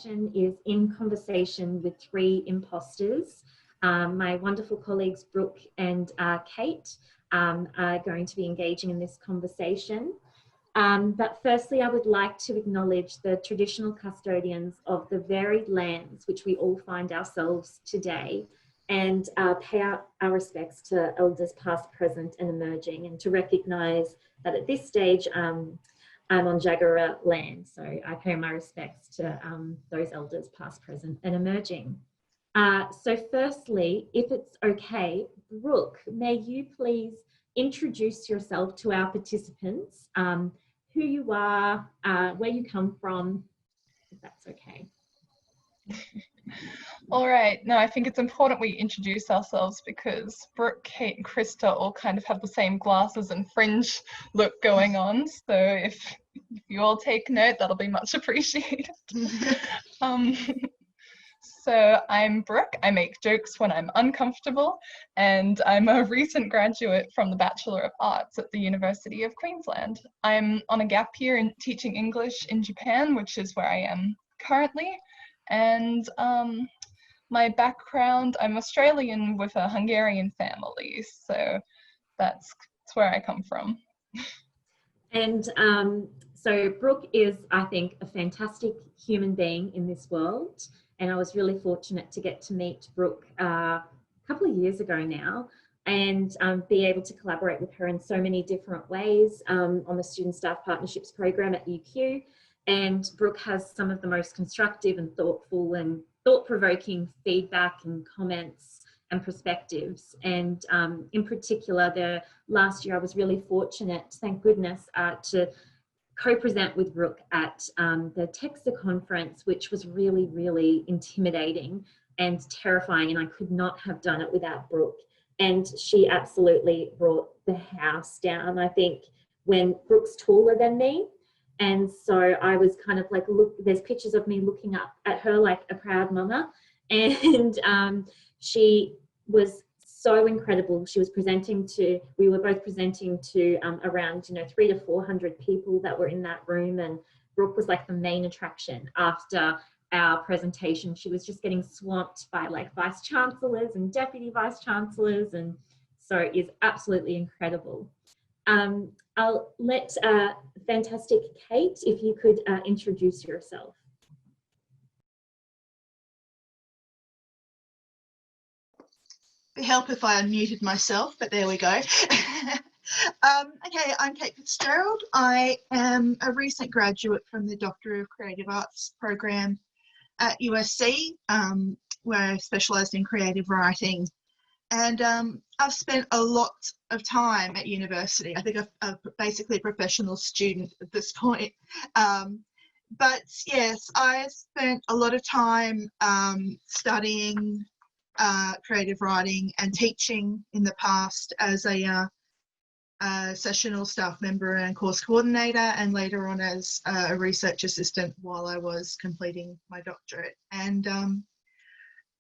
session is In Conversation with Three Imposters. My wonderful colleagues Brooke and Kate are going to be engaging in this conversation. But firstly, I would like to acknowledge the traditional custodians of the varied lands which we all find ourselves today, and pay our respects to elders past, present and emerging, and to recognise that at this stage I'm on Jagera land, so I pay my respects to those elders past, present and emerging. So firstly, if it's okay, Brooke, may you please introduce yourself to our participants, who you are, where you come from, if that's okay. All right, no, I think it's important we introduce ourselves because Brooke, Kate and Krista all kind of have the same glasses and fringe look going on. So if you all take note, that'll be much appreciated. So I'm Brooke, I make jokes when I'm uncomfortable, and I'm a recent graduate from the Bachelor of Arts at the University of Queensland. I'm on a gap year in teaching English in Japan, which is where I am currently. And my background, I'm Australian with a Hungarian family, so that's where I come from. And so Brooke is, I think, a fantastic human being in this world. And I was really fortunate to get to meet Brooke a couple of years ago now, and be able to collaborate with her in so many different ways on the Student Staff Partnerships program at UQ. And Brooke has some of the most constructive and thoughtful and thought-provoking feedback and comments and perspectives. And in particular, the last year I was really fortunate, thank goodness, to co-present with Brooke at the Texter conference, which was really, really intimidating and terrifying, and I could not have done it without Brooke. And she absolutely brought the house down. I think when Brooke's taller than me, and so I was kind of like, look, there's pictures of me looking up at her like a proud mama, and she was so incredible. She was presenting to, we were both presenting to around, 300 to 400 people that were in that room, and Brooke was like the main attraction. After our presentation, she was just getting swamped by like vice chancellors and deputy vice chancellors, and so it is absolutely incredible. I'll let fantastic Kate, if you could introduce yourself. It'd help if I unmuted myself, but there we go. Okay, I'm Kate Fitzgerald. I am a recent graduate from the Doctor of Creative Arts program at USC, where I specialised in creative writing. And I've spent a lot of time at university. I think I'm basically a professional student at this point. But yes, I spent a lot of time studying creative writing and teaching in the past as a sessional staff member and course coordinator, and later on as a research assistant while I was completing my doctorate. And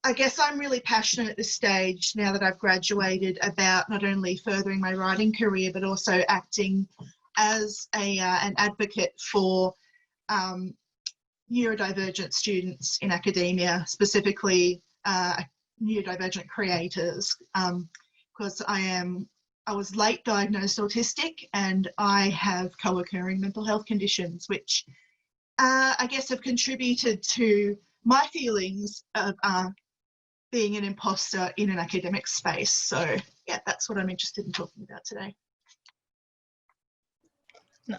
I guess I'm really passionate at this stage, now that I've graduated, about not only furthering my writing career, but also acting as an advocate for neurodivergent students in academia, specifically neurodivergent creators, because I was late diagnosed autistic, and I have co-occurring mental health conditions, which I guess have contributed to my feelings of being an imposter in an academic space. So yeah, that's what I'm interested in talking about today.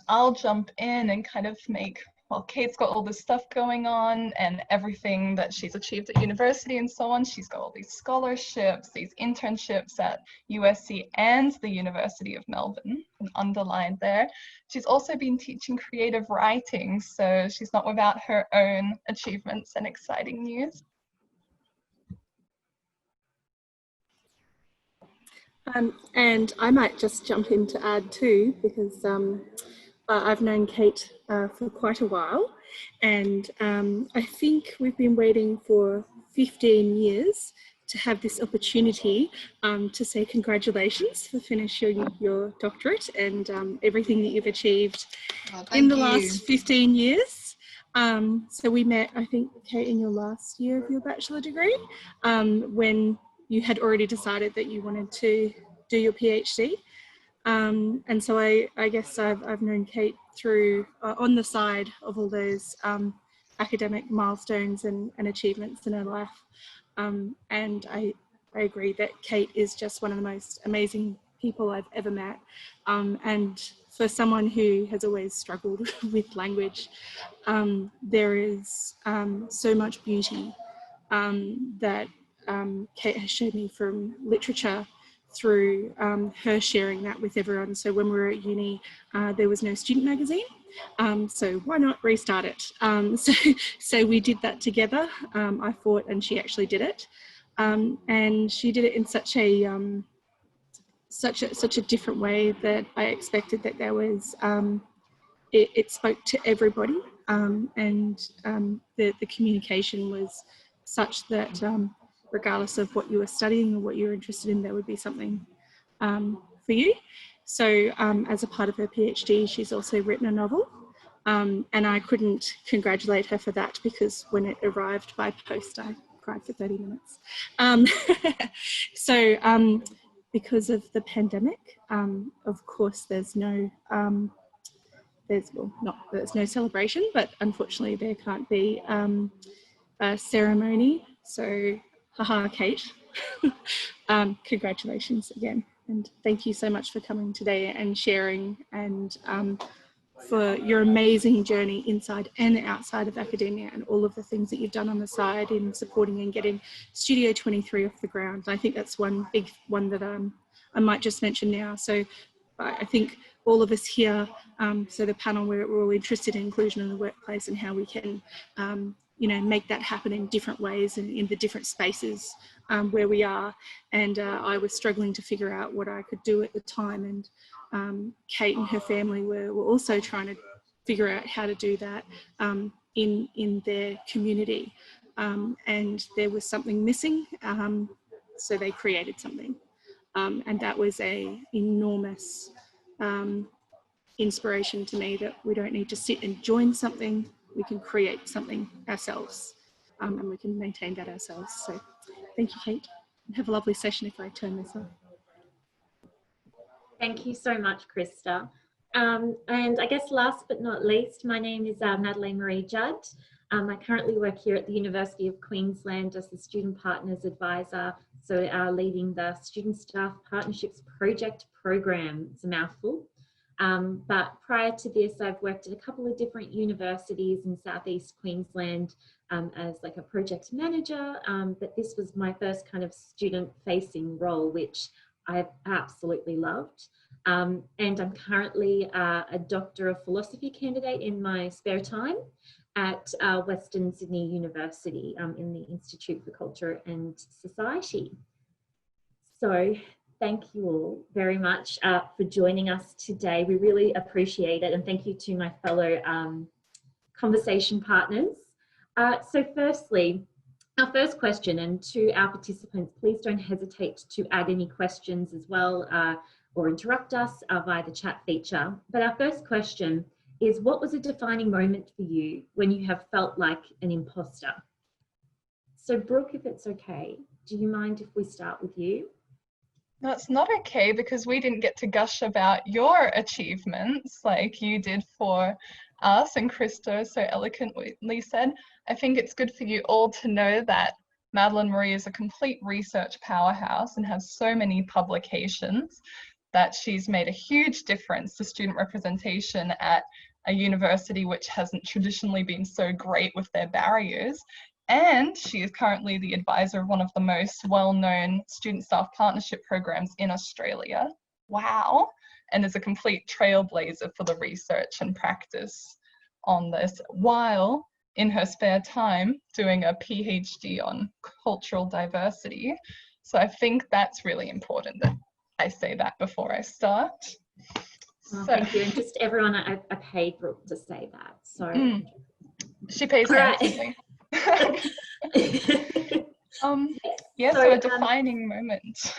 I'll jump in and kind of make, well, Kate's got all this stuff going on and everything that she's achieved at university and so on. She's got all these scholarships, these internships at USC and the University of Melbourne, and underlined there. She's also been teaching creative writing, so she's not without her own achievements and exciting news. And I might just jump in to add too, because I've known Kate for quite a while, and I think we've been waiting for 15 years to have this opportunity to say congratulations for finishing your doctorate and everything that you've achieved in the last 15 years. So we met, I think, Kate, in your last year of your bachelor degree, when you had already decided that you wanted to do your PhD. And so I guess I've known Kate through, on the side of all those academic milestones and achievements in her life. And I agree that Kate is just one of the most amazing people I've ever met. And for someone who has always struggled with language, there is so much beauty that Kate has showed me from literature through her sharing that with everyone. So when we were at uni, there was no student magazine. So why not restart it? So we did that together. I fought and she actually did it. And she did it in such a different way that I expected that there was, it spoke to everybody, and the communication was such that regardless of what you were studying or what you were interested in, there would be something for you. So as a part of her PhD, she's also written a novel, and I couldn't congratulate her for that because when it arrived by post, I cried for 30 minutes. So because of the pandemic, of course, there's no there's no celebration, but unfortunately there can't be a ceremony. So, haha, Kate, congratulations again. And thank you so much for coming today and sharing, and for your amazing journey inside and outside of academia and all of the things that you've done on the side in supporting and getting Studio 23 off the ground. I think that's one big one that I might just mention now. So I think all of us here, so the panel, we're all interested in inclusion in the workplace and how we can make that happen in different ways and in the different spaces where we are. And I was struggling to figure out what I could do at the time. And Kate and her family were also trying to figure out how to do that in their community. And there was something missing, so they created something. And that was an enormous inspiration to me, that we don't need to sit and join something, we can create something ourselves, and we can maintain that ourselves. So thank you, Kate. Have a lovely session if I turn this off. Thank you so much, Krista. And I guess last but not least, my name is Madelaine-Marie Judd. I currently work here at the University of Queensland as the Student Partners Advisor, so leading the Student Staff Partnerships Project program. It's a mouthful. But prior to this, I've worked at a couple of different universities in Southeast Queensland as like a project manager, but this was my first kind of student-facing role, which I've absolutely loved. And I'm currently a Doctor of Philosophy candidate in my spare time at Western Sydney University in the Institute for Culture and Society. So thank you all very much for joining us today. We really appreciate it, and thank you to my fellow conversation partners. So firstly, our first question, and to our participants, please don't hesitate to add any questions as well or interrupt us via the chat feature. But our first question is, what was a defining moment for you when you have felt like an imposter? So Brooke, if it's okay, do you mind if we start with you? That's not okay, because we didn't get to gush about your achievements like you did for us, and Krista so eloquently said. I think it's good for you all to know that Madelaine-Marie is a complete research powerhouse and has so many publications, that she's made a huge difference to student representation at a university which hasn't traditionally been so great with their barriers. And she is currently the advisor of one of the most well-known student staff partnership programs in Australia. Wow. And is a complete trailblazer for the research and practice on this, while in her spare time doing a PhD on cultural diversity. So I think that's really important that I say that before I start. Oh, thank you. And just everyone, I paid Brooke to say that. So she pays handsomely. Yeah, so a defining moment.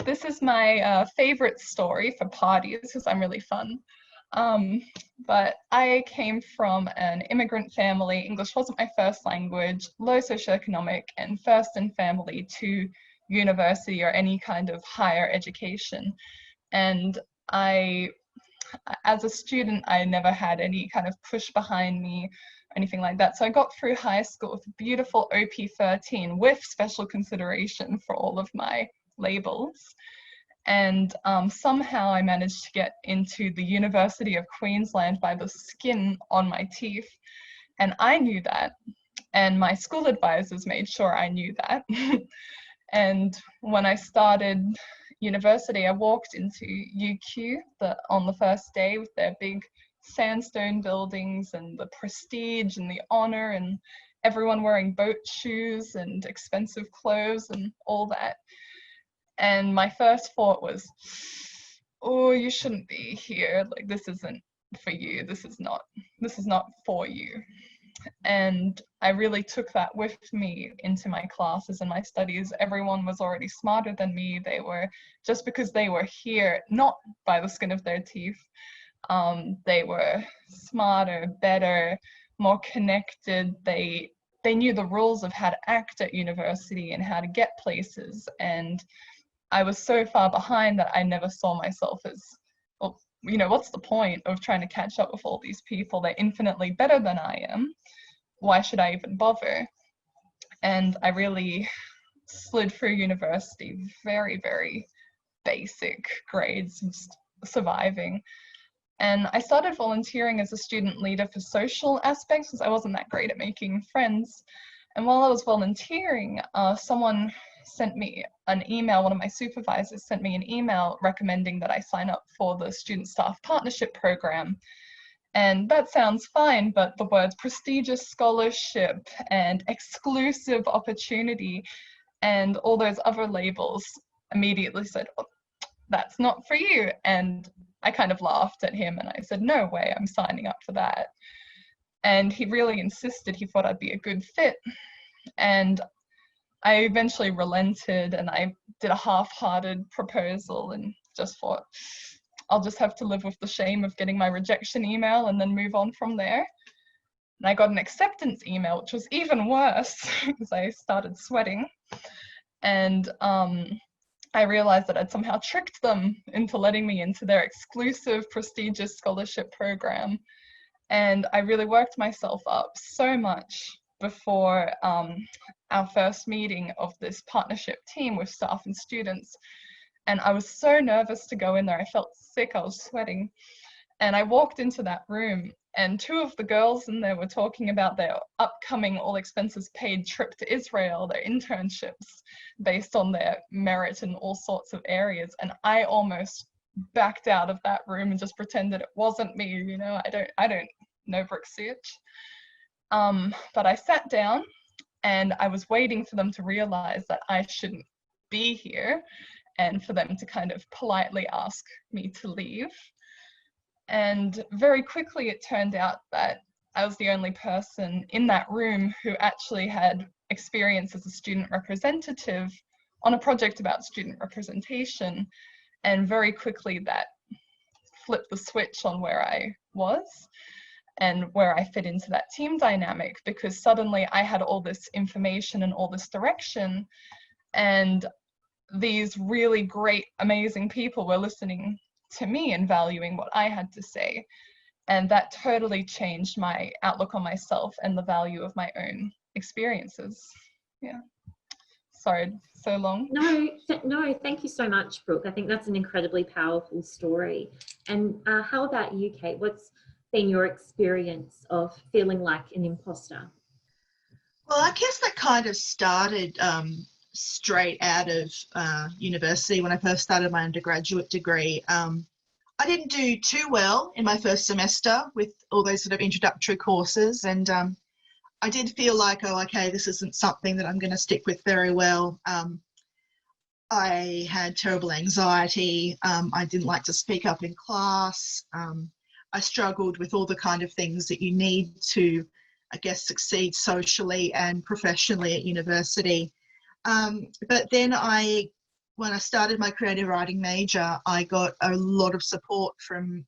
This is my favorite story for parties, because I'm really fun. But I came from an immigrant family. English wasn't my first language, low socioeconomic, and first in family to university or any kind of higher education. And as a student, I never had any kind of push behind me or anything like that. So I got through high school with a beautiful OP13 with special consideration for all of my labels. And somehow I managed to get into the University of Queensland by the skin on my teeth. And I knew that. And my school advisors made sure I knew that. And when I started university, I walked into UQ on the first day with their big sandstone buildings and the prestige and the honor and everyone wearing boat shoes and expensive clothes and all that. And my first thought was, oh, you shouldn't be here. Like, this isn't for you. This is not for you. And I really took that with me into my classes and my studies. Everyone was already smarter than me. They were, just because they were here, not by the skin of their teeth, they were smarter, better, more connected. They knew the rules of how to act at university and how to get places. And I was so far behind that I never saw myself as, well, you know, what's the point of trying to catch up with all these people? They're infinitely better than I am. Why should I even bother? And I really slid through university, very, very basic grades, just surviving. And I started volunteering as a student leader for social aspects because I wasn't that great at making friends. And while I was volunteering, someone sent me an email, one of my supervisors sent me an email recommending that I sign up for the Student Staff Partnership Program. And that sounds fine, but the words prestigious scholarship and exclusive opportunity and all those other labels immediately said, oh, that's not for you. And I kind of laughed at him and I said, no way, I'm signing up for that. And he really insisted. He thought I'd be a good fit. And I eventually relented and I did a half-hearted proposal and just thought, I'll just have to live with the shame of getting my rejection email and then move on from there. And I got an acceptance email, which was even worse because I started sweating. And I realized that I'd somehow tricked them into letting me into their exclusive prestigious scholarship program. And I really worked myself up so much before our first meeting of this partnership team with staff and students. And I was so nervous to go in there. I felt sick, I was sweating. And I walked into that room and two of the girls in there were talking about their upcoming all expenses paid trip to Israel, their internships based on their merit in all sorts of areas. And I almost backed out of that room and just pretended it wasn't me, you know, I don't know Brooke Szucs. But I sat down and I was waiting for them to realize that I shouldn't be here and for them to kind of politely ask me to leave. And very quickly it turned out that I was the only person in that room who actually had experience as a student representative on a project about student representation. And very quickly that flipped the switch on where I was and where I fit into that team dynamic, because suddenly I had all this information and all this direction, and these really great, amazing people were listening to me and valuing what I had to say. And that totally changed my outlook on myself and the value of my own experiences. Yeah. Sorry, so long. No, thank you so much, Brooke. I think that's an incredibly powerful story. And how about you, Kate? What's been your experience of feeling like an imposter? Well, I guess that kind of started straight out of university when I first started my undergraduate degree. I didn't do too well in my first semester with all those sort of introductory courses, and I did feel like, oh, okay, this isn't something that I'm going to stick with very well. I had terrible anxiety. I didn't like to speak up in class. I struggled with all the kind of things that you need to, I guess, succeed socially and professionally at university. But then when I started my creative writing major, I got a lot of support from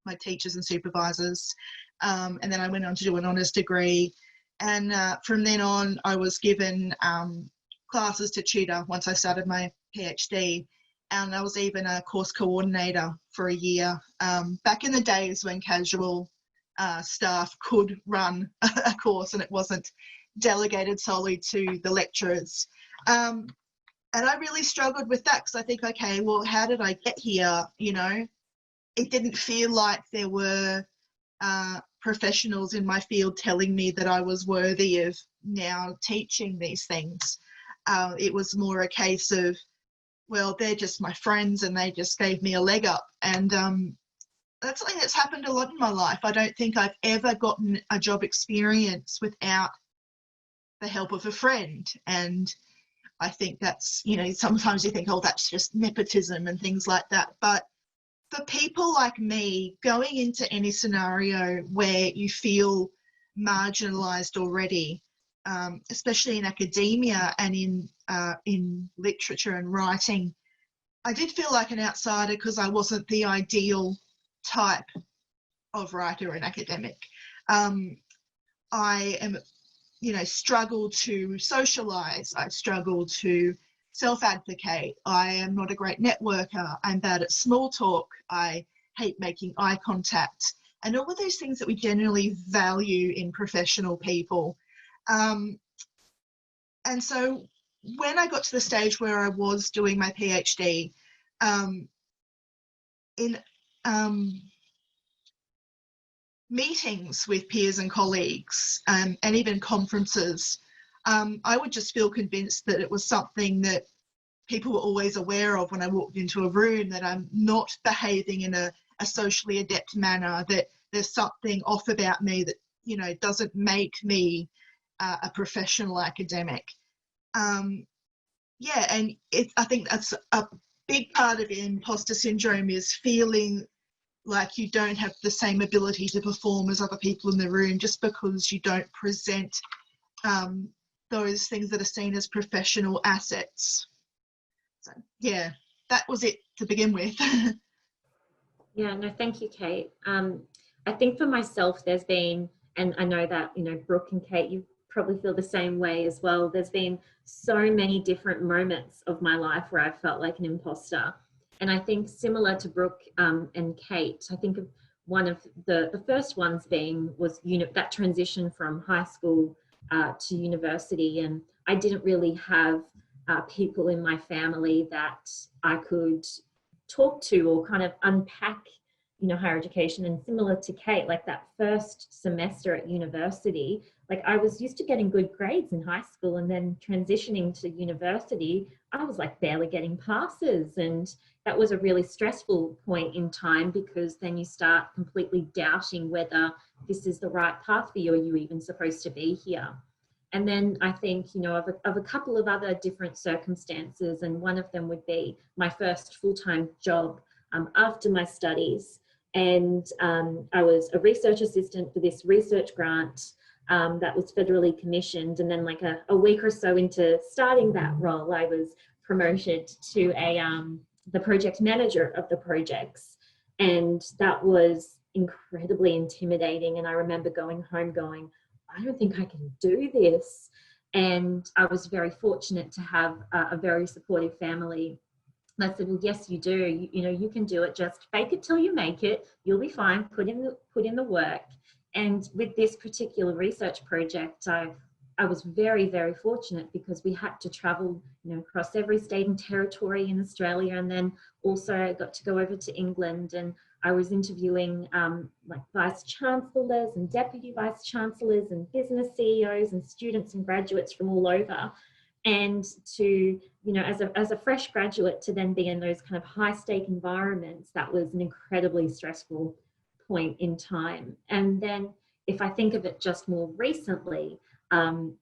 my teachers and supervisors. And then I went on to do an honours degree. And from then on, I was given classes to tutor once I started my PhD. And I was even a course coordinator for a year. Back in the days when casual staff could run a course and it wasn't delegated solely to the lecturers. And I really struggled with that because I think, okay, well, how did I get here? You know, it didn't feel like there were professionals in my field telling me that I was worthy of now teaching these things. It was more a case of, well, they're just my friends and they just gave me a leg up. And that's something that's happened a lot in my life. I don't think I've ever gotten a job experience without the help of a friend. And I think that's, you know, sometimes you think, oh, that's just nepotism and things like that. But for people like me, going into any scenario where you feel marginalised already, especially in academia and in literature and writing, I did feel like an outsider because I wasn't the ideal type of writer and academic. I am, you know, struggle to socialise. I struggle to self-advocate. I am not a great networker. I'm bad at small talk. I hate making eye contact. And all of those things that we generally value in professional people. And so when I got to the stage where I was doing my PhD, in meetings with peers and colleagues, and even conferences, I would just feel convinced that it was something that people were always aware of when I walked into a room, that I'm not behaving in a socially adept manner, that there's something off about me that, you know, doesn't make me a professional academic. Yeah, and I think that's a big part of imposter syndrome, is feeling like you don't have the same ability to perform as other people in the room just because you don't present those things that are seen as professional assets. So yeah, that was it to begin with. Yeah, no, thank you, Kate. I think for myself, there's been, and I know that, you know, Brooke and Kate, you probably feel the same way as well. There's been so many different moments of my life where I felt like an imposter. And I think similar to Brooke and Kate, I think of one of the first ones was that transition from high school to university. And I didn't really have people in my family that I could talk to or kind of unpack, you know, higher education. And similar to Kate, like that first semester at university, like I was used to getting good grades in high school, and then transitioning to university, I was like barely getting passes. And that was a really stressful point in time, because then you start completely doubting whether this is the right path for you, or you even supposed to be here. And then I think, you know, of a couple of other different circumstances, and one of them would be my first full-time job after my studies. And I was a research assistant for this research grant that was federally commissioned. And then like a week or so into starting that role, I was promoted to the project manager of the projects. And that was incredibly intimidating. And I remember going home going, I don't think I can do this. And I was very fortunate to have a very supportive family. And I said, well, yes, you do. You know, you can do it. Just fake it till you make it. You'll be fine. Put in the work. And with this particular research project, I was very, very fortunate, because we had to travel, you know, across every state and territory in Australia. And then also I got to go over to England, and I was interviewing like vice chancellors and deputy vice chancellors and business CEOs and students and graduates from all over. And to, you know, as a fresh graduate, to then be in those kind of high stake environments, that was an incredibly stressful point in time. And then if I think of it just more recently, I'm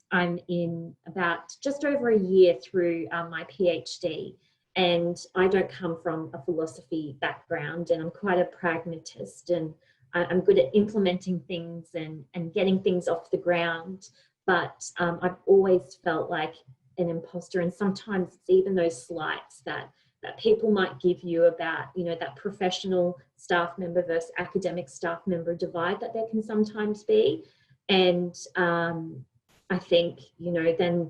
in about just over a year through my PhD, and I don't come from a philosophy background, and I'm quite a pragmatist, and I'm good at implementing things and getting things off the ground. But I've always felt like an imposter, and sometimes it's even those slights that that people might give you about, you know, that professional staff member versus academic staff member divide that there can sometimes be. And I think, you know, then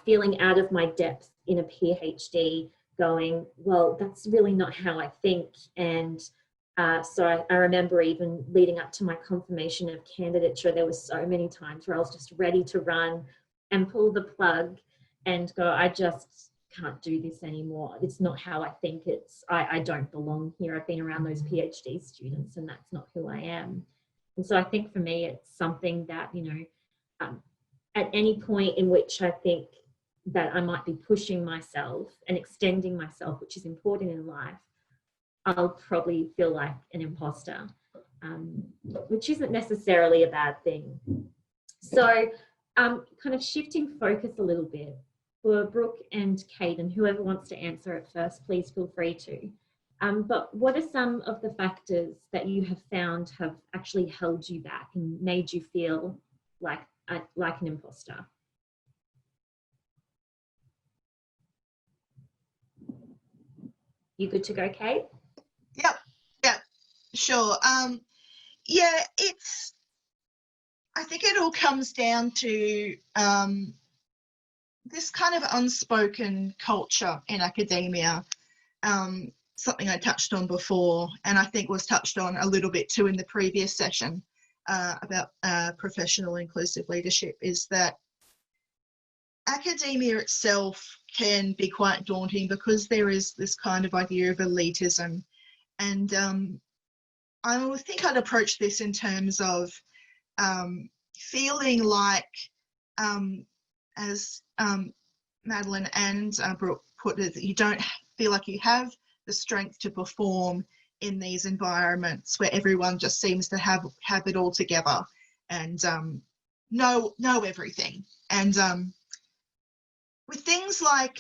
feeling out of my depth in a PhD, going, well, that's really not how I think. And so I remember even leading up to my confirmation of candidature, there were so many times where I was just ready to run and pull the plug and go, I just can't do this anymore. It's not how I think. I don't belong here. I've been around those PhD students and that's not who I am. And so I think for me, it's something that, you know, at any point in which I think that I might be pushing myself and extending myself, which is important in life, I'll probably feel like an imposter, which isn't necessarily a bad thing. So kind of shifting focus a little bit, for Brooke and Kate, and whoever wants to answer it first, please feel free to. But what are some of the factors that you have found have actually held you back and made you feel like an imposter? You good to go, Kate? Yep, sure. Yeah, I think it all comes down to this kind of unspoken culture in academia, something I touched on before, and I think was touched on a little bit too in the previous session about professional inclusive leadership, is that academia itself can be quite daunting because there is this kind of idea of elitism. And I would think I'd approach this in terms of feeling like, as Madeleine and Brooke put it, that you don't feel like you have the strength to perform in these environments where everyone just seems to have it all together and know everything. And with things like,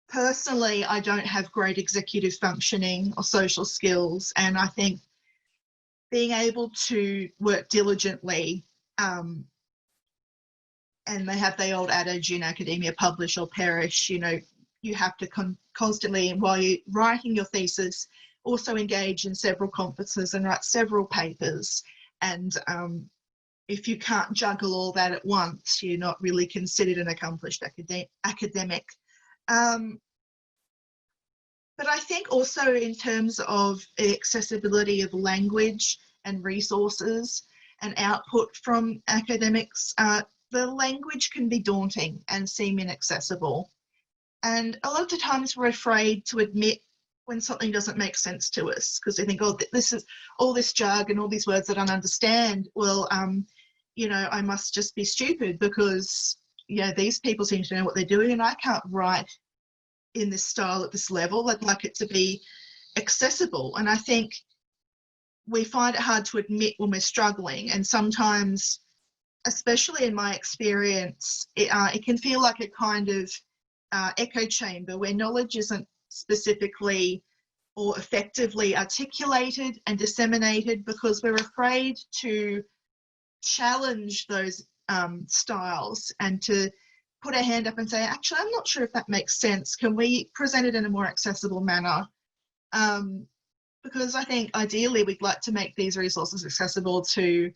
personally, I don't have great executive functioning or social skills, and I think being able to work diligently, and they have the old adage in academia, publish or perish, you know, you have to constantly, while you're writing your thesis, also engage in several conferences and write several papers. And if you can't juggle all that at once, you're not really considered an accomplished academic. But I think also in terms of accessibility of language and resources and output from academics, the language can be daunting and seem inaccessible. And a lot of the times we're afraid to admit when something doesn't make sense to us, because we think, oh, this is all this jargon, all these words that I don't understand. Well, you know, I must just be stupid because, yeah, these people seem to know what they're doing and I can't write in this style at this level. I'd like it to be accessible. And I think we find it hard to admit when we're struggling, and sometimes, especially in my experience, it can feel like a kind of echo chamber where knowledge isn't specifically or effectively articulated and disseminated because we're afraid to challenge those styles and to put our hand up and say, actually, I'm not sure if that makes sense. Can we present it in a more accessible manner? Because I think ideally we'd like to make these resources accessible to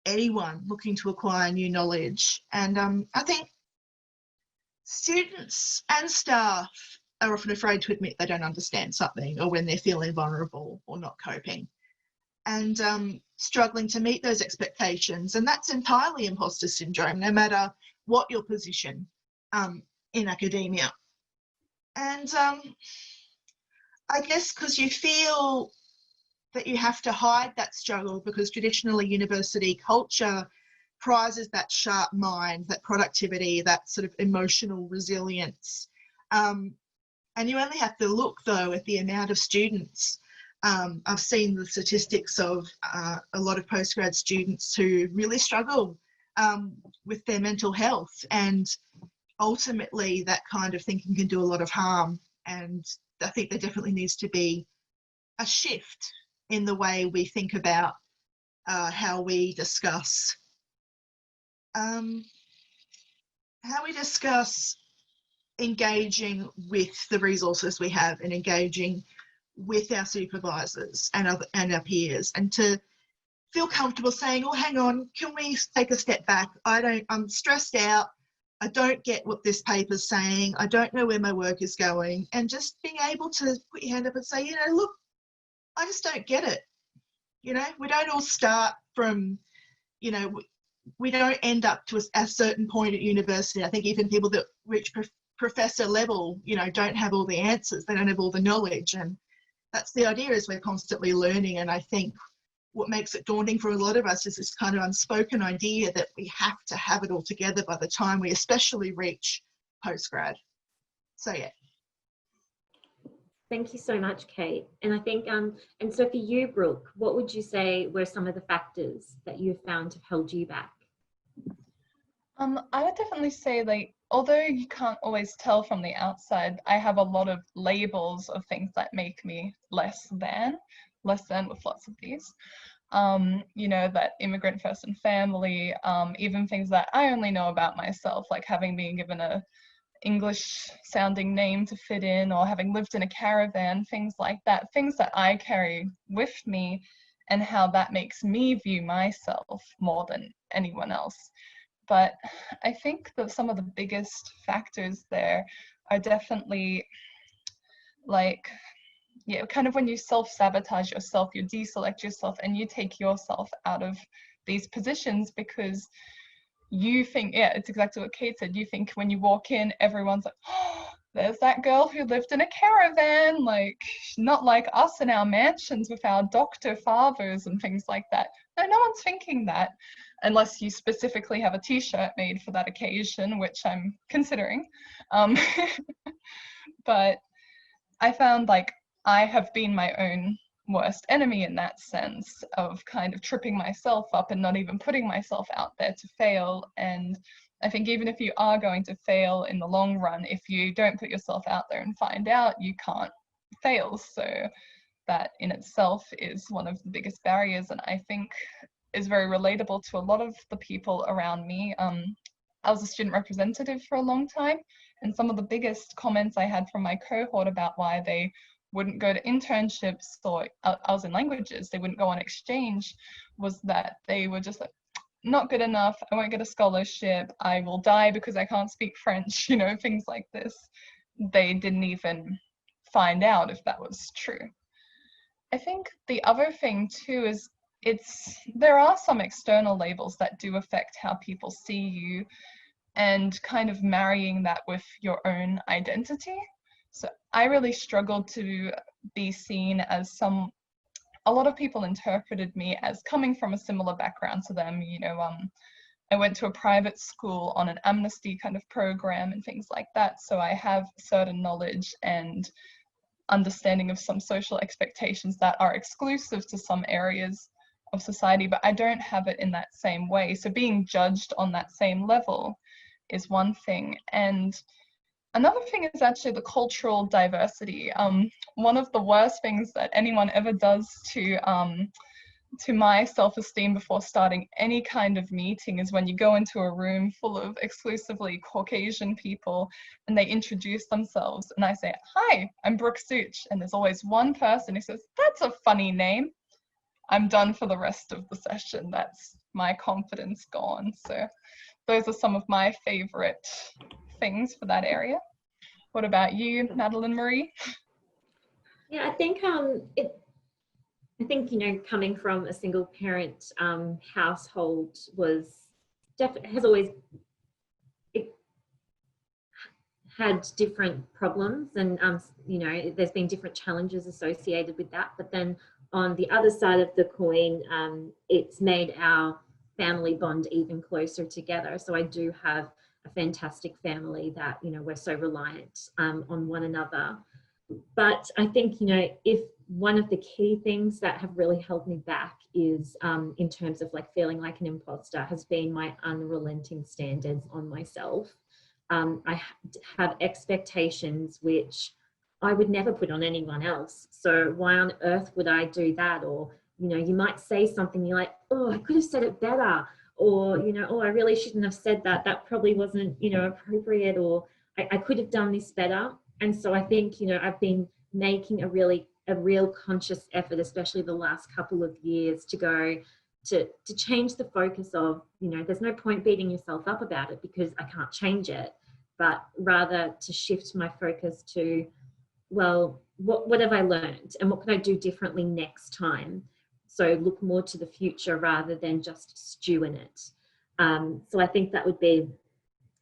anyone looking to acquire new knowledge. And I think students and staff are often afraid to admit they don't understand something, or when they're feeling vulnerable or not coping, and struggling to meet those expectations. And that's entirely imposter syndrome, no matter what your position in academia. And I guess because you feel that you have to hide that struggle, because traditionally university culture prizes that sharp mind, that productivity, that sort of emotional resilience. And you only have to look, though, at the amount of students. I've seen the statistics of a lot of postgrad students who really struggle with their mental health, and ultimately that kind of thinking can do a lot of harm. And I think there definitely needs to be a shift in the way we think about how we discuss engaging with the resources we have and engaging with our supervisors and our peers, and to feel comfortable saying, oh, hang on, can we take a step back? I'm stressed out. I don't get what this paper's saying. I don't know where my work is going. And just being able to put your hand up and say, look, I just don't get it. We don't all start from, we don't end up to a certain point at university. I think even people that reach professor level, don't have all the answers. They don't have all the knowledge. And that's the idea, is we're constantly learning. And I think what makes it daunting for a lot of us is this kind of unspoken idea that we have to have it all together by the time we especially reach postgrad. So yeah. Thank you so much, Kate. And I think, and so for you, Brooke, what would you say were some of the factors that you found have held you back? I would definitely say, although you can't always tell from the outside, I have a lot of labels of things that make me less than with lots of these. That immigrant first and family, even things that I only know about myself, like having been given a English sounding name to fit in, or having lived in a caravan, things like that, things that I carry with me, and how that makes me view myself more than anyone else. But I think that some of the biggest factors there are definitely kind of when you self-sabotage yourself, you deselect yourself, and you take yourself out of these positions because you think, it's exactly what Kate said, you think when you walk in, everyone's like, oh, there's that girl who lived in a caravan, not like us in our mansions with our doctor fathers and things like that. No one's thinking that, unless you specifically have a t-shirt made for that occasion, which I'm considering. But I found I have been my own worst enemy in that sense of kind of tripping myself up and not even putting myself out there to fail. And I think even if you are going to fail in the long run, if you don't put yourself out there and find out, you can't fail. So that in itself is one of the biggest barriers, and I think is very relatable to a lot of the people around me. I was a student representative for a long time, and some of the biggest comments I had from my cohort about why they wouldn't go to internships, or I was in languages, they wouldn't go on exchange, was that they were just not good enough, I won't get a scholarship, I will die because I can't speak French, things like this. They didn't even find out if that was true. I think the other thing too is there are some external labels that do affect how people see you, and kind of marrying that with your own identity. So I really struggled to be seen as a lot of people interpreted me as coming from a similar background to them. I went to a private school on an amnesty kind of program and things like that. So I have certain knowledge and understanding of some social expectations that are exclusive to some areas of society, but I don't have it in that same way. So being judged on that same level is one thing. And another thing is actually the cultural diversity. One of the worst things that anyone ever does to my self-esteem before starting any kind of meeting is when you go into a room full of exclusively Caucasian people and they introduce themselves, and I say, hi, I'm Brooke Szucs, and there's always one person who says, that's a funny name. I'm done for the rest of the session. That's my confidence gone. So those are some of my favorite things for that area. What about you, Madelaine-Marie? Yeah, I think coming from a single parent household has always had different problems, and there's been different challenges associated with that. But then on the other side of the coin, it's made our family bond even closer together. So I do have a fantastic family that, we're so reliant on one another. But I think, if one of the key things that have really held me back is in terms of feeling like an imposter, has been my unrelenting standards on myself. I have expectations which I would never put on anyone else. So why on earth would I do that? Or, you might say something, you're like, oh, I could have said it better. Or, oh, I really shouldn't have said that. That probably wasn't, appropriate. Or I could have done this better. And so I think, you know, I've been making a real conscious effort, especially the last couple of years, to go to change the focus of, you know, there's no point beating yourself up about it because I can't change it, but rather to shift my focus to, well, what have I learned and what can I do differently next time? So look more to the future rather than just stew in it. So I think that would be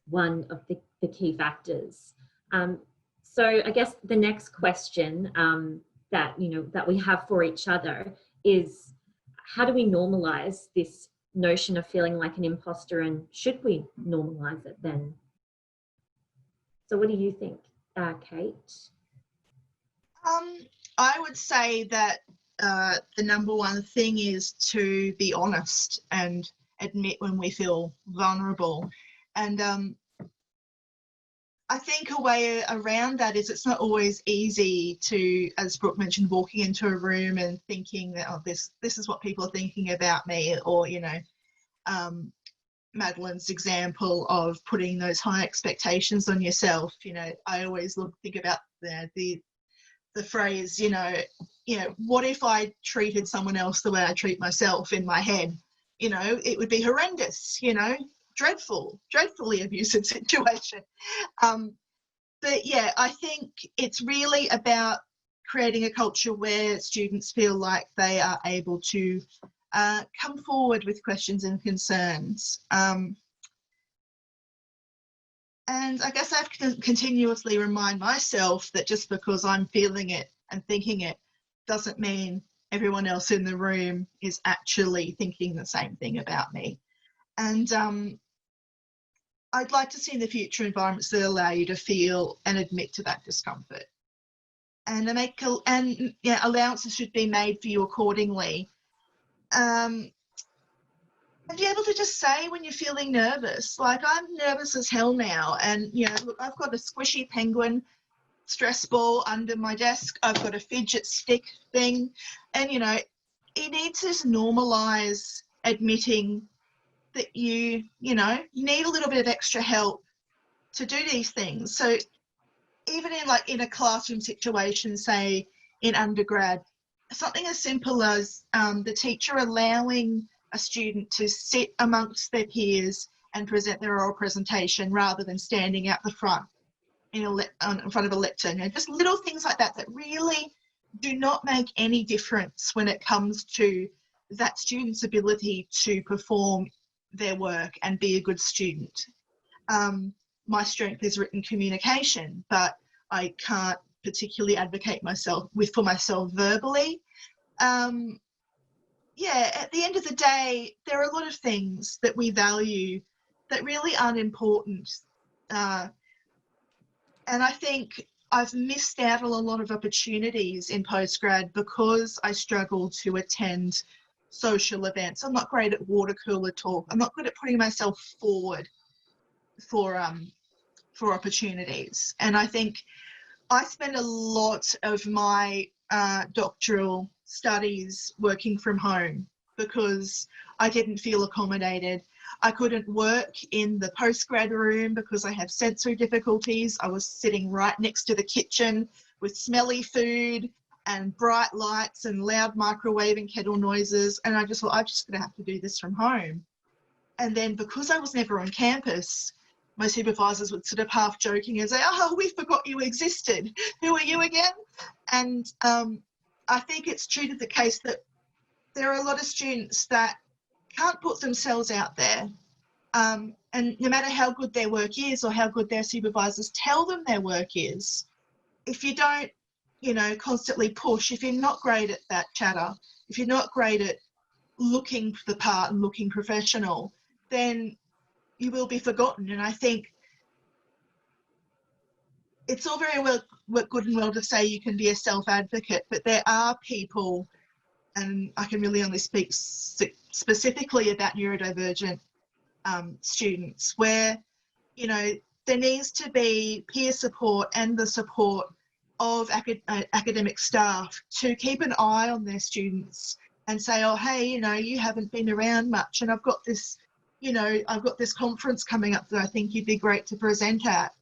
one of the key factors. So I guess the next question that we have for each other is, how do we normalize this notion of feeling like an imposter, and should we normalize it then? So what do you think, Kate? I would say that the number one thing is to be honest and admit when we feel vulnerable. And I think a way around that is, it's not always easy to, as Brooke mentioned, walking into a room and thinking that, oh, this is what people are thinking about me, or, you know, Madeleine's example of putting those high expectations on yourself. You know, I always think about the phrase, you know, what if I treated someone else the way I treat myself in my head? You know, it would be horrendous, you know, dreadfully abusive situation. But yeah, I think it's really about creating a culture where students feel like they are able to come forward with questions and concerns. And I guess I have to continuously remind myself that just because I'm feeling it and thinking it doesn't mean everyone else in the room is actually thinking the same thing about me. And I'd like to see in the future environments that allow you to feel and admit to that discomfort. And allowances should be made for you accordingly. And be able to just say when you're feeling nervous, like, I'm nervous as hell now, and, you know, look, I've got a squishy penguin stress ball under my desk, I've got a fidget stick thing, and, you know, you need to just normalise admitting that you need a little bit of extra help to do these things. So even in a classroom situation, say in undergrad, something as simple as the teacher allowing a student to sit amongst their peers and present their oral presentation rather than standing out the front in front of a lectern. You know, just little things like that that really do not make any difference when it comes to that student's ability to perform their work and be a good student. My strength is written communication, but I can't particularly advocate for myself verbally. Yeah, at the end of the day, there are a lot of things that we value that really aren't important. And I think I've missed out on a lot of opportunities in postgrad because I struggle to attend social events. I'm not great at water cooler talk. I'm not good at putting myself forward for opportunities. And I think I spend a lot of my doctoral studies working from home because I didn't feel accommodated. I couldn't work in the postgrad room because I have sensory difficulties. I was sitting right next to the kitchen with smelly food and bright lights and loud microwave and kettle noises, and I just thought, I'm just going to have to do this from home. And then because I was never on campus, my supervisors would sort of half joking and say, oh, we forgot you existed. Who are you again? And I think it's true to the case that there are a lot of students that can't put themselves out there. And no matter how good their work is or how good their supervisors tell them their work is, if you don't, you know, constantly push, if you're not great at that chatter, if you're not great at looking the part and looking professional, then you will be forgotten. And I think it's all very well good and well to say you can be a self-advocate, but there are people, and I can really only speak specifically about neurodivergent students, where, you know, there needs to be peer support and the support of academic staff to keep an eye on their students and say, oh, hey, you know, you haven't been around much, and I've got this, you know, I've got this conference coming up that I think you'd be great to present at.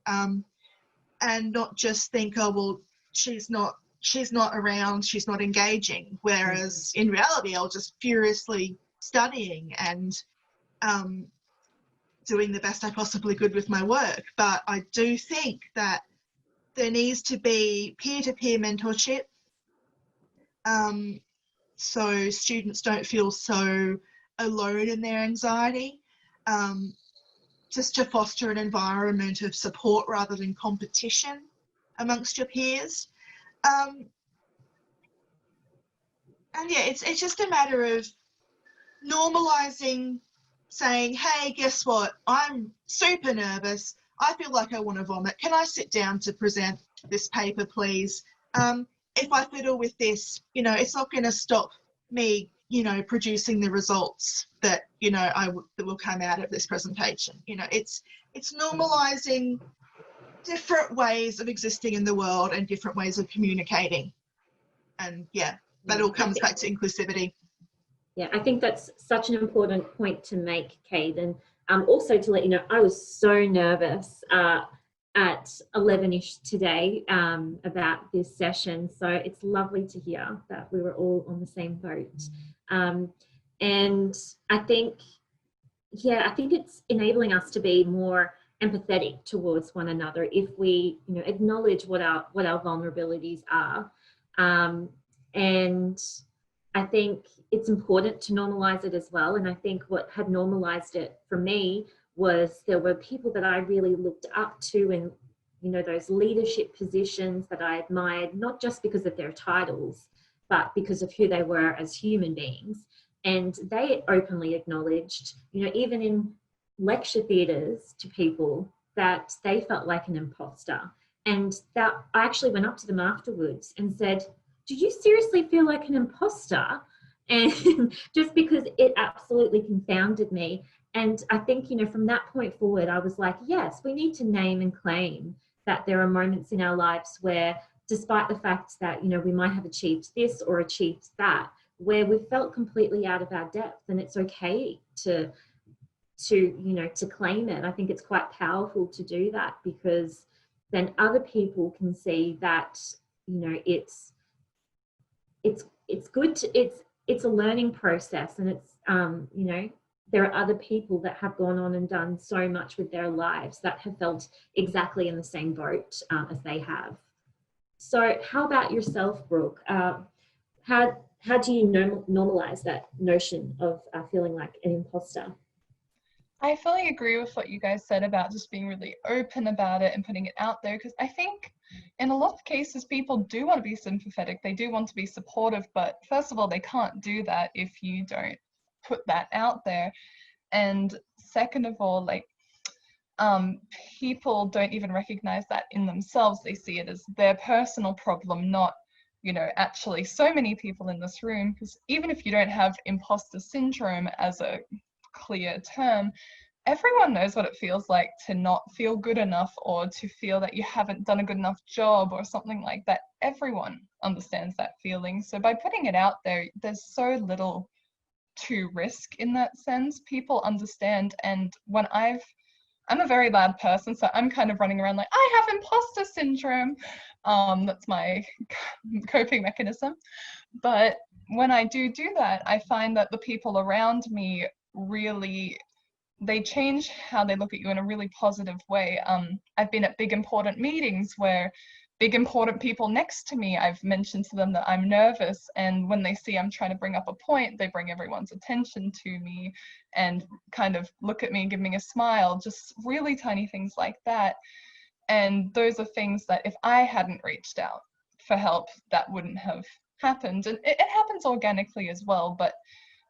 and not just think, oh, well, she's not around, she's not engaging. Whereas in reality, I was just furiously studying and doing the best I possibly could with my work. But I do think that there needs to be peer-to-peer mentorship, so students don't feel so alone in their anxiety, just to foster an environment of support rather than competition amongst your peers. And yeah, it's just a matter of normalising, saying, hey, guess what? I'm super nervous. I feel like I want to vomit. Can I sit down to present this paper, please? If I fiddle with this, you know, it's not going to stop me, you know, producing the results that, you know, that will come out of this presentation. You know, it's normalising different ways of existing in the world and different ways of communicating. And yeah, that all comes back to inclusivity. Yeah, I think that's such an important point to make, Kate. And also to let you know, I was so nervous at 11-ish today about this session. So it's lovely to hear that we were all on the same boat. And I think, yeah, I think it's enabling us to be more empathetic towards one another if we, you know, acknowledge what our vulnerabilities are. And I think it's important to normalise it as well. And I think what had normalised it for me was there were people that I really looked up to in, you know, those leadership positions that I admired, not just because of their titles, but because of who they were as human beings. And they openly acknowledged, you know, even in lecture theatres to people, that they felt like an imposter. And that I actually went up to them afterwards and said, do you seriously feel like an imposter? And just because it absolutely confounded me. And I think, you know, from that point forward, I was like, yes, we need to name and claim that there are moments in our lives where, despite the fact that, you know, we might have achieved this or achieved that, where we felt completely out of our depth, and it's okay to you know, to claim it. I think it's quite powerful to do that, because then other people can see that, you know, it's good to, it's a learning process, and it's you know, there are other people that have gone on and done so much with their lives that have felt exactly in the same boat as they have. So how about yourself, Brooke? How do you normalise that notion of feeling like an imposter? I fully agree with what you guys said about just being really open about it and putting it out there, because I think in a lot of cases people do want to be sympathetic, they do want to be supportive, but first of all, they can't do that if you don't put that out there. And second of all, like, people don't even recognize that in themselves. They see it as their personal problem, not, you know, actually so many people in this room, because even if you don't have imposter syndrome as a clear term, everyone knows what it feels like to not feel good enough, or to feel that you haven't done a good enough job or something like that. Everyone understands that feeling. So by putting it out there, there's so little to risk in that sense. People understand. And when I'm a very loud person, so I'm kind of running around like, I have imposter syndrome. That's my coping mechanism. But when I do that, I find that the people around me really, they change how they look at you in a really positive way. I've been at big important meetings where big important people next to me, I've mentioned to them that I'm nervous, and when they see I'm trying to bring up a point, they bring everyone's attention to me and kind of look at me and give me a smile, just really tiny things like that. And those are things that if I hadn't reached out for help, that wouldn't have happened. And it happens organically as well, but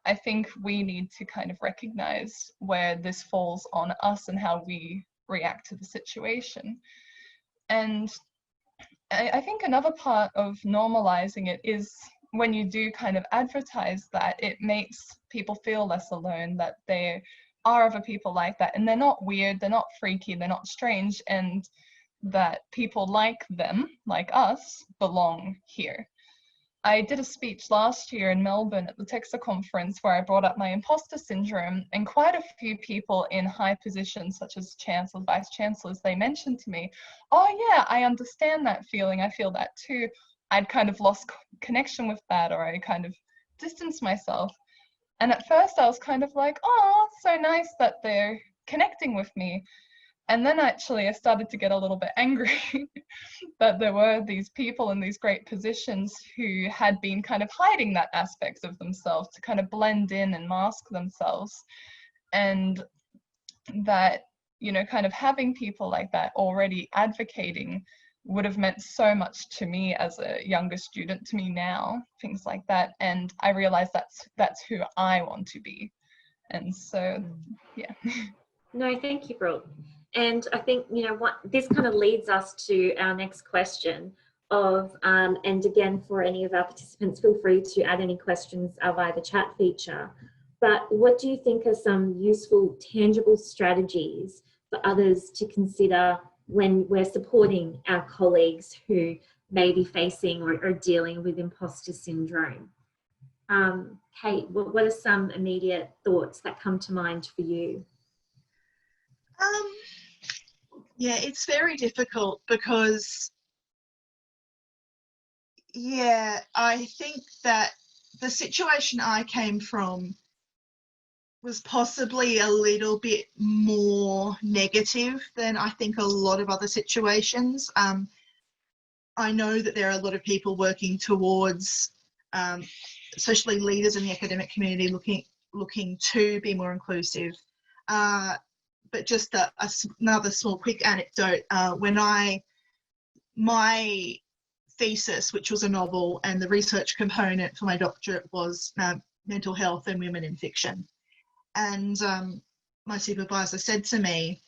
I think we need to kind of recognize where this falls on us and how we react to the situation. And I think another part of normalizing it is when you do kind of advertise that, it makes people feel less alone, that there are other people like that, and they're not weird, they're not freaky, they're not strange, and that people like them, like us, belong here. I did a speech last year in Melbourne at the TEXA conference where I brought up my imposter syndrome, and quite a few people in high positions such as chancellors, vice chancellors, they mentioned to me, oh yeah, I understand that feeling, I feel that too. I'd kind of lost connection with that, or I kind of distanced myself. And at first I was kind of like, oh, so nice that they're connecting with me. And then actually I started to get a little bit angry that there were these people in these great positions who had been kind of hiding that aspect of themselves to kind of blend in and mask themselves. And that, you know, kind of having people like that already advocating would have meant so much to me as a younger student, to me now, things like that. And I realized that's who I want to be. And so, yeah. No, thank you, Brooke. And I think, you know, what this kind of leads us to our next question of, and again, for any of our participants, feel free to add any questions via the chat feature. But what do you think are some useful, tangible strategies for others to consider when we're supporting our colleagues who may be facing or dealing with imposter syndrome? Kate, what are some immediate thoughts that come to mind for you? Yeah, it's very difficult because, yeah, I think that the situation I came from was possibly a little bit more negative than I think a lot of other situations. I know that there are a lot of people working towards, especially leaders in the academic community, looking to be more inclusive. But just another small quick anecdote, when my thesis, which was a novel, and the research component for my doctorate was mental health and women in fiction. And my supervisor said to me,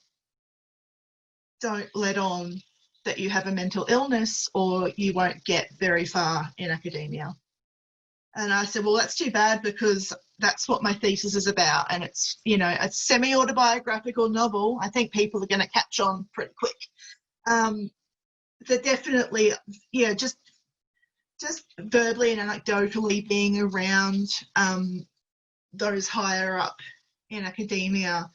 don't let on that you have a mental illness or you won't get very far in academia. And I said, well, that's too bad because that's what my thesis is about. And it's, you know, a semi-autobiographical novel. I think people are going to catch on pretty quick. That definitely, yeah, just verbally and anecdotally being around those higher up in academia,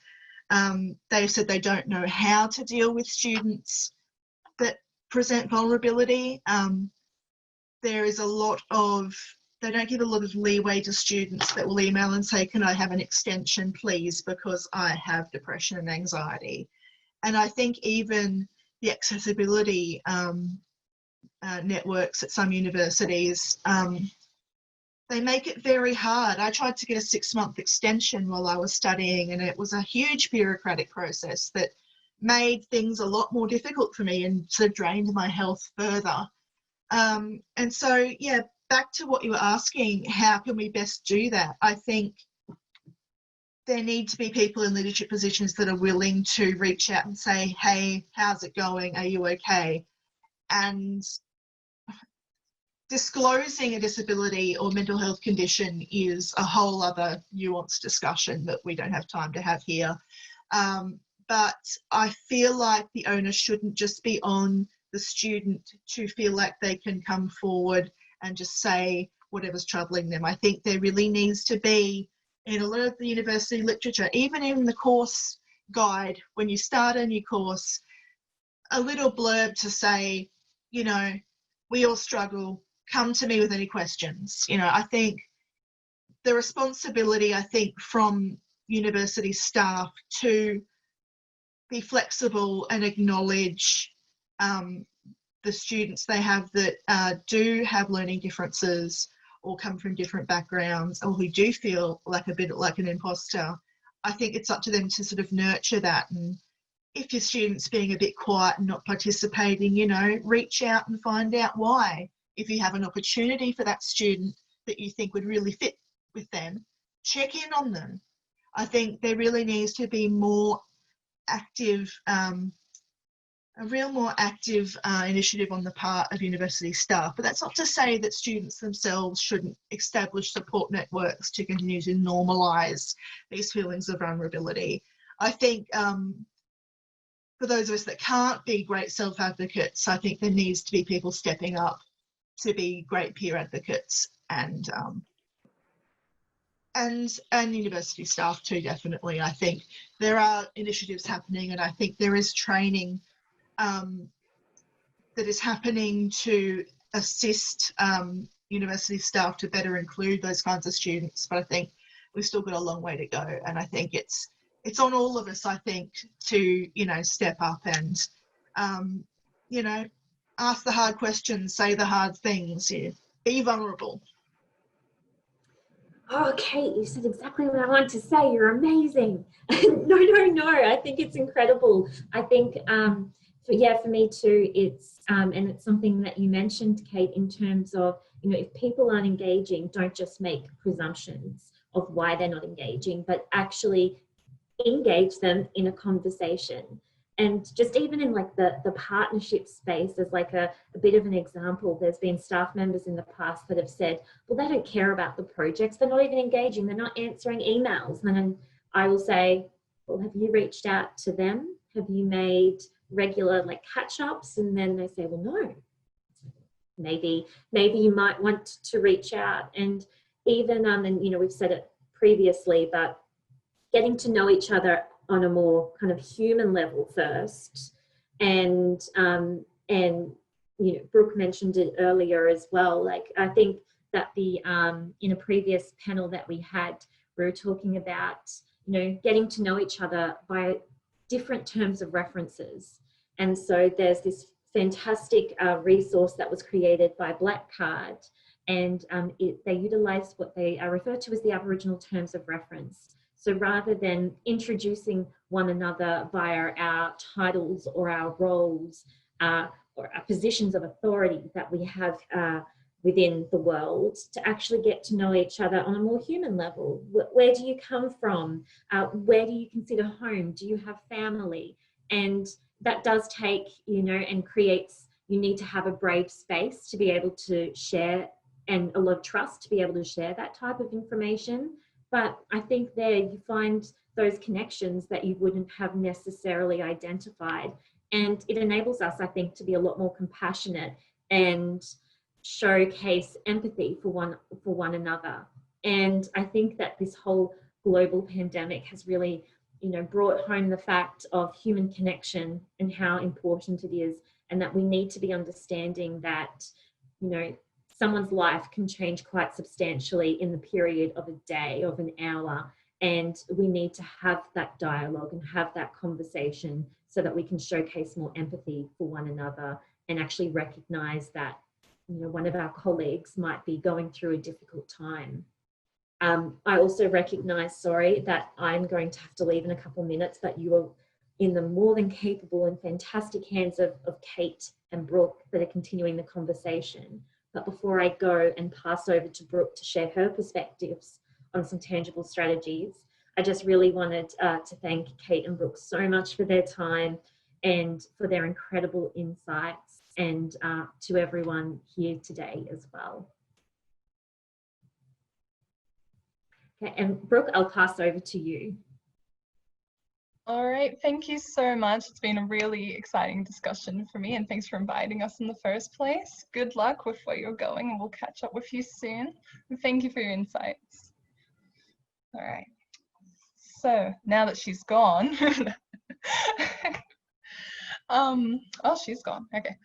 they've said they don't know how to deal with students that present vulnerability. There is a lot of, they don't give a lot of leeway to students that will email and say, can I have an extension, please, because I have depression and anxiety. And I think even the accessibility networks at some universities, they make it very hard. I tried to get a 6-month extension while I was studying, and it was a huge bureaucratic process that made things a lot more difficult for me and sort of drained my health further. And so, yeah, back to what you were asking, how can we best do that? I think there need to be people in leadership positions that are willing to reach out and say, hey, how's it going? Are you okay? And disclosing a disability or mental health condition is a whole other nuanced discussion that we don't have time to have here. But I feel like the onus shouldn't just be on the student to feel like they can come forward and just say whatever's troubling them. I think there really needs to be, in a lot of the university literature, even in the course guide, when you start a new course, a little blurb to say, you know, we all struggle, come to me with any questions. You know, I think the responsibility, from university staff to be flexible and acknowledge the students they have that do have learning differences or come from different backgrounds or who do feel like a bit like an imposter. I think it's up to them to sort of nurture that. And if your student's being a bit quiet and not participating, you know, reach out and find out why. If you have an opportunity for that student that you think would really fit with them, check in on them. I think there really needs to be more active, a real more active initiative on the part of university staff. But that's not to say that students themselves shouldn't establish support networks to continue to normalise these feelings of vulnerability. I think for those of us that can't be great self-advocates, I think there needs to be people stepping up to be great peer advocates, and university staff too, definitely. I think there are initiatives happening, and I think there is training that is happening to assist university staff to better include those kinds of students. But I think we've still got a long way to go, and I think it's on all of us, I think, to step up and ask the hard questions, say the hard things, be vulnerable. Oh, Kate, you said exactly what I wanted to say. You're amazing. No. I think it's incredible. I think, for me too, it's, and it's something that you mentioned, Kate, in terms of, if people aren't engaging, don't just make presumptions of why they're not engaging, but actually engage them in a conversation. And just even in like the partnership space, as like a bit of an example, there's been staff members in the past that have said, well, they don't care about the projects. They're not even engaging. They're not answering emails. And then I will say, well, have you reached out to them? Have you made regular like catch-ups? And then they say, well, no. Maybe you might want to reach out. And even, and we've said it previously, but getting to know each other on a more kind of human level first, and Brooke mentioned it earlier as well. Like, I think that the in a previous panel that we had, we were talking about getting to know each other by different terms of references. And so there's this fantastic resource that was created by Black Card, and they utilised what they refer to as the Aboriginal terms of reference. So rather than introducing one another via our titles or our roles or our positions of authority that we have within the world, to actually get to know each other on a more human level. Where do you come from? Where do you consider home? Do you have family? And that does take, and creates, you need to have a brave space to be able to share, and a lot of trust to be able to share that type of information. But I think there you find those connections that you wouldn't have necessarily identified. And it enables us, I think, to be a lot more compassionate and showcase empathy for one another. And I think that this whole global pandemic has really, brought home the fact of human connection and how important it is, and that we need to be understanding that, someone's life can change quite substantially in the period of a day, of an hour, and we need to have that dialogue and have that conversation so that we can showcase more empathy for one another, and actually recognize that one of our colleagues might be going through a difficult time. I also recognize, that I'm going to have to leave in a couple of minutes, but you are in the more than capable and fantastic hands of Kate and Brooke that are continuing the conversation. But before I go and pass over to Brooke to share her perspectives on some tangible strategies, I just really wanted to thank Kate and Brooke so much for their time and for their incredible insights, and to everyone here today as well. Okay, and Brooke, I'll pass over to you. All right, thank you so much. It's been a really exciting discussion for me, and thanks for inviting us in the first place. Good luck with where you're going, and we'll catch up with you soon. And thank you for your insights. All right, so now that she's gone, oh, she's gone, okay.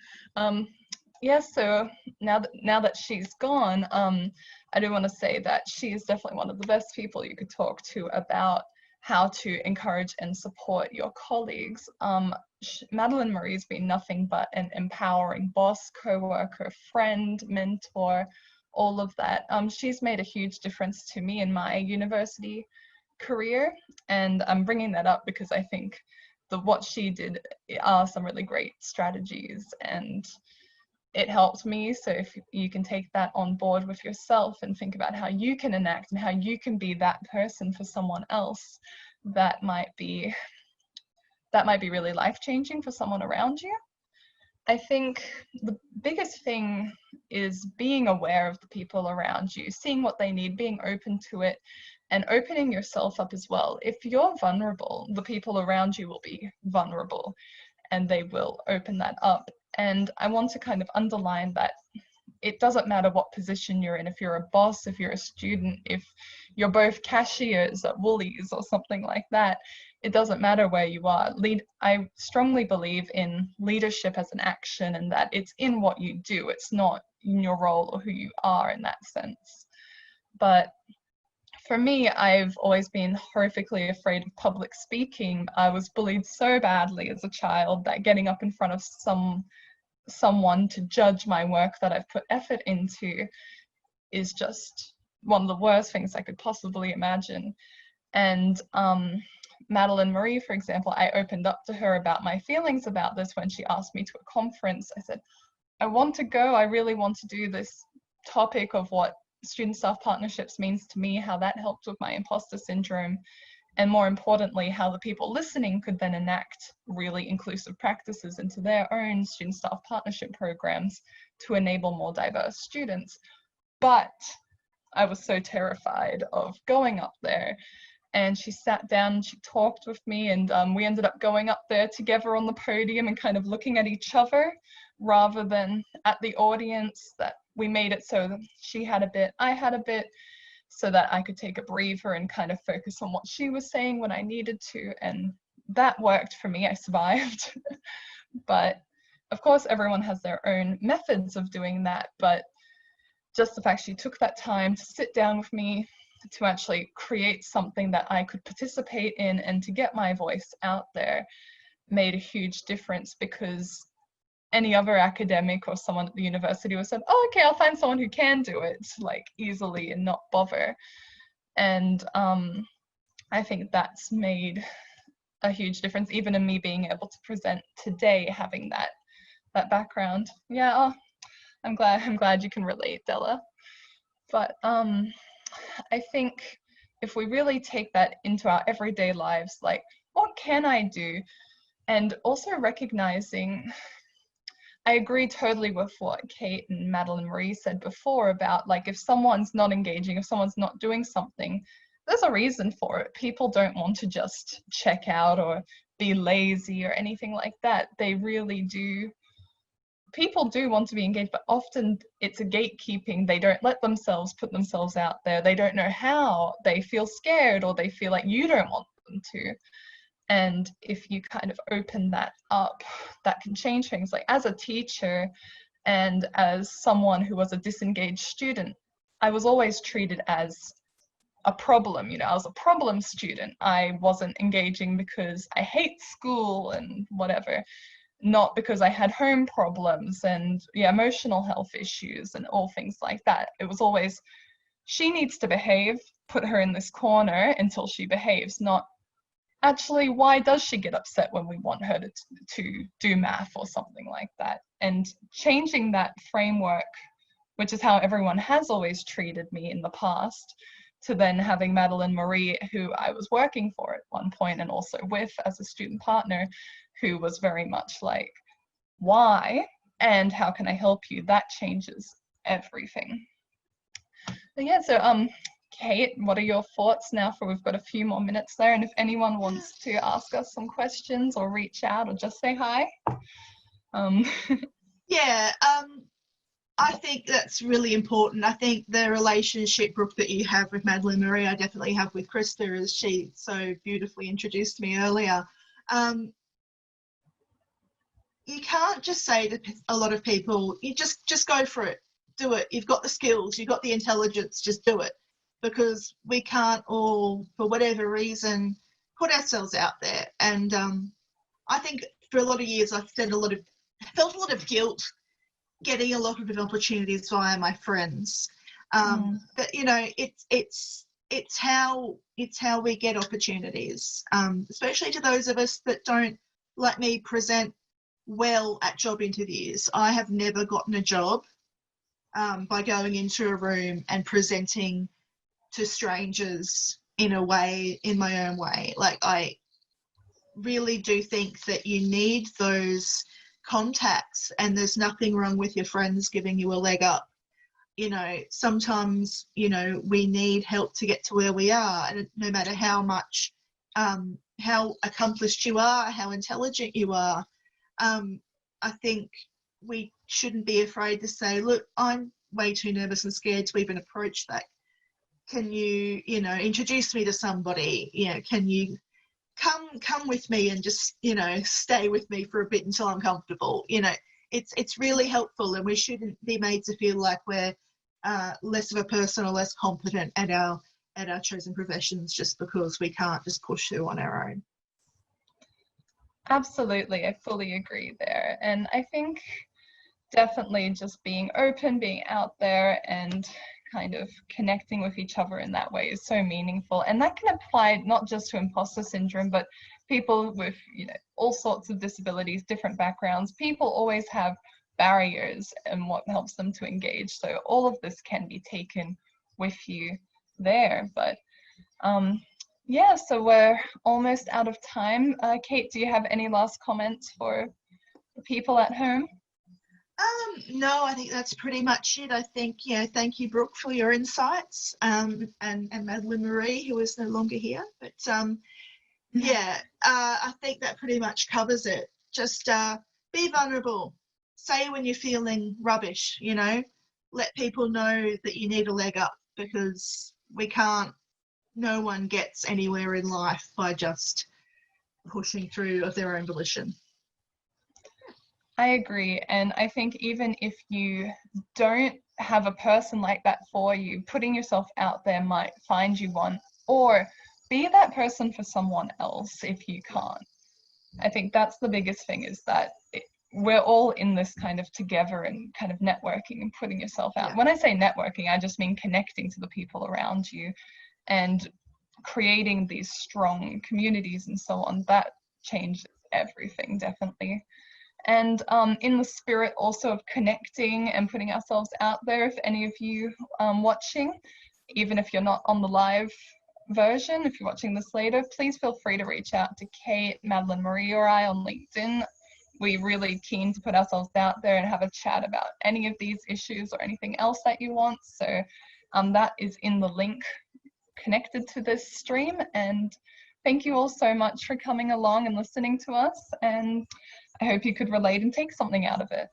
Yeah, so now that she's gone, I do want to say that she is definitely one of the best people you could talk to about how to encourage and support your colleagues. Madelaine-Marie's been nothing but an empowering boss, co-worker, friend, mentor, all of that. She's made a huge difference to me in my university career, and I'm bringing that up because I think what she did are some really great strategies, and it helped me. So if you can take that on board with yourself and think about how you can enact and how you can be that person for someone else, that might be really life-changing for someone around you. I think the biggest thing is being aware of the people around you, seeing what they need, being open to it, and opening yourself up as well. If you're vulnerable, the people around you will be vulnerable, and they will open that up. And I want to kind of underline that it doesn't matter what position you're in, if you're a boss, if you're a student, if you're both cashiers at Woolies or something like that, it doesn't matter where you are. I strongly believe in leadership as an action, and that it's in what you do, it's not in your role or who you are in that sense. But for me, I've always been horrifically afraid of public speaking. I was bullied so badly as a child that getting up in front of someone to judge my work that I've put effort into is just one of the worst things I could possibly imagine. And Madelaine-Marie, for example, I opened up to her about my feelings about this when she asked me to a conference. I said, I want to go, I really want to do this topic of what student staff partnerships means to me, how that helped with my imposter syndrome, and more importantly, how the people listening could then enact really inclusive practices into their own student staff partnership programs to enable more diverse students. But I was so terrified of going up there. And she sat down and she talked with me, and we ended up going up there together on the podium and kind of looking at each other rather than at the audience. That we made it so that she had a bit, I had a bit, so that I could take a breather and kind of focus on what she was saying when I needed to. And that worked for me. I survived. But of course, everyone has their own methods of doing that. But just the fact she took that time to sit down with me, to actually create something that I could participate in and to get my voice out there, made a huge difference, because any other academic or someone at the university would have said, oh, okay, I'll find someone who can do it like easily and not bother. And I think that's made a huge difference, even in me being able to present today, having that background. Yeah, oh, I'm glad you can relate, Della. But I think if we really take that into our everyday lives, like, what can I do? And also recognizing, I agree totally with what Kate and Madelaine-Marie said before about, like, if someone's not engaging, if someone's not doing something, there's a reason for it. People don't want to just check out or be lazy or anything like that. They really do. People do want to be engaged, but often it's a gatekeeping. They don't let themselves put themselves out there. They don't know how. They feel scared, or they feel like you don't want them to. And if you kind of open that up, that can change things. Like, as a teacher and as someone who was a disengaged student, I was always treated as a problem. You know, I was a problem student. I wasn't engaging because I hate school and whatever, not because I had home problems and emotional health issues and all things like that. It was always, she needs to behave, put her in this corner until she behaves, not actually, why does she get upset when we want her to do math or something like that? And changing that framework, which is how everyone has always treated me in the past, to then having Madelaine-Marie, who I was working for at one point and also with as a student partner, who was very much like, why and how can I help you? That changes everything. But yeah, so Kate, what are your thoughts now, for we've got a few more minutes there, and if anyone wants to ask us some questions or reach out or just say hi. Yeah, I think that's really important. I think the relationship, Brooke, that you have with Madelaine-Marie, I definitely have with Krista, as she so beautifully introduced me earlier. You can't just say to a lot of people, you just go for it, do it. You've got the skills, you've got the intelligence, just do it. Because we can't all, for whatever reason, put ourselves out there. And I think for a lot of years I've felt a lot of guilt getting a lot of opportunities via my friends. But you know, it's how we get opportunities, especially to those of us that don't, like me, present well at job interviews. I have never gotten a job by going into a room and presenting to strangers in my own way. Like, I really do think that you need those contacts, and there's nothing wrong with your friends giving you a leg up. You know, sometimes, you know, we need help to get to where we are, and no matter how much, how accomplished you are, how intelligent you are, I think we shouldn't be afraid to say, look, I'm way too nervous and scared to even approach that. Can you, you know, introduce me to somebody? You know, can you come with me and just, you know, stay with me for a bit until I'm comfortable? You know, it's really helpful, and we shouldn't be made to feel like we're less of a person or less competent at our chosen professions just because we can't just push through on our own. Absolutely, I fully agree there. And I think definitely just being open, being out there, and kind of connecting with each other in that way is so meaningful. And that can apply not just to imposter syndrome, but people with, you know, all sorts of disabilities, different backgrounds. People always have barriers and what helps them to engage. So all of this can be taken with you there. But yeah, so we're almost out of time. Kate, do you have any last comments for the people at home? No, I think that's pretty much it. I think, yeah, thank you, Brooke, for your insights, and Madelaine-Marie, who is no longer here. But yeah, I think that pretty much covers it. Just be vulnerable. Say when you're feeling rubbish, you know, let people know that you need a leg up, because no one gets anywhere in life by just pushing through of their own volition. I agree. And I think even if you don't have a person like that for you, putting yourself out there might find you one, or be that person for someone else if you can't. I think that's the biggest thing, is that we're all in this kind of together and kind of networking and putting yourself out. Yeah. When I say networking, I just mean connecting to the people around you and creating these strong communities and so on. That changes everything, definitely. And in the spirit also of connecting and putting ourselves out there, if any of you watching, even if you're not on the live version, if you're watching this later, please feel free to reach out to Kate, Madelaine-Marie, or I on LinkedIn. We're really keen to put ourselves out there and have a chat about any of these issues or anything else that you want. So that is in the link connected to this stream. And thank you all so much for coming along and listening to us. And I hope you could relate and take something out of it.